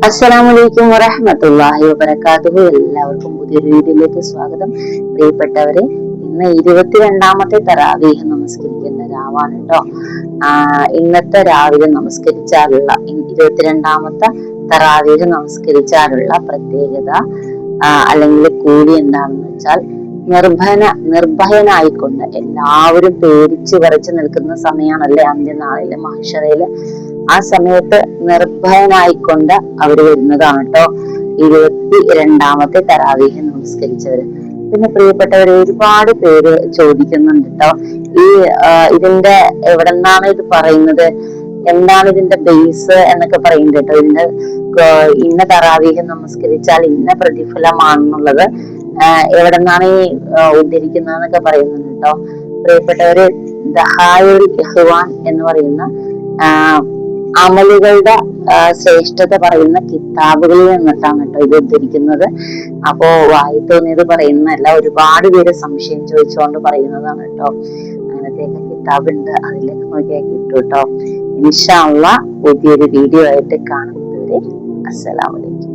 അസ്സലാമലൈക്കും വറഹ്മത്തുള്ളാഹി വബറകാതുഹു. എല്ലാവർക്കും പുതിയൊരു വീഡിയോയിലേക്ക് സ്വാഗതം. പ്രിയപ്പെട്ടവരെ, ഇന്ന് 22ാമത്തെ തറാവീഹ് നമസ്കരിക്കുന്ന രാവാണ് കേട്ടോ. ഇന്നത്തെ രാവിലെ നമസ്കരിച്ചാലുള്ള 22ാമത്തെ തറാവീഹ് നമസ്കരിച്ചാലുള്ള പ്രത്യേകത അല്ലെങ്കിൽ കൂലി എന്താണെന്ന് വെച്ചാൽ, നിർഭയനായിക്കൊണ്ട് എല്ലാവരും പേടിച്ച് വിറച്ച് നിൽക്കുന്ന സമയമാണല്ലേ അന്ത്യനാളില് മഹ്ശറയില്. ആ സമയത്ത് നിർഭയനായിക്കൊണ്ട് അവര് വരുന്നതാണ് കേട്ടോ 22ാമത്തെ തറാവീഹ് നമസ്കരിച്ചവര്. പിന്നെ പ്രിയപ്പെട്ടവര്, ഒരുപാട് പേര് ചോദിക്കുന്നുണ്ട് കേട്ടോ, ഇതിന്റെ എവിടെ നിന്നാണ് ഇത് പറയുന്നത്, എന്താണ് ഇതിന്റെ ബേസ് എന്നൊക്കെ പറയുന്നുണ്ട് കേട്ടോ. ഇതിന്റെ ഇന്ന തറാവീഹ് നമസ്കരിച്ചാൽ ഇന്ന പ്രതിഫലമാണെന്നുള്ളത് എവിടെ നിന്നാണ് ഈ ഉദ്ധരിക്കുന്നതെന്നൊക്കെ പറയുന്നുണ്ട് കേട്ടോ. പ്രിയപ്പെട്ടവര്, ദഹായുൽ ഇഖ്വാൻ എന്ന് പറയുന്ന അമലുകളുടെ ശ്രേഷ്ഠത പറയുന്ന കിതാബുകളിൽ നിന്നിട്ടാണ് കേട്ടോ ഇത് ഉദ്ധരിക്കുന്നത്. അപ്പോ വായി തോന്നിയത് പറയുന്നതല്ല, ഒരുപാട് പേര് സംശയം ചോദിച്ചുകൊണ്ട് പറയുന്നതാണ് കേട്ടോ. അങ്ങനത്തെയൊക്കെ കിതാബുണ്ട്, അതിലേക്ക് നോക്കിയാൽ കിട്ടും കേട്ടോ. ഇൻഷാ അല്ലാഹ് പുതിയൊരു വീഡിയോ ആയിട്ട് കാണുന്നത് വരെ അസ്സലാമു അലൈക്കും.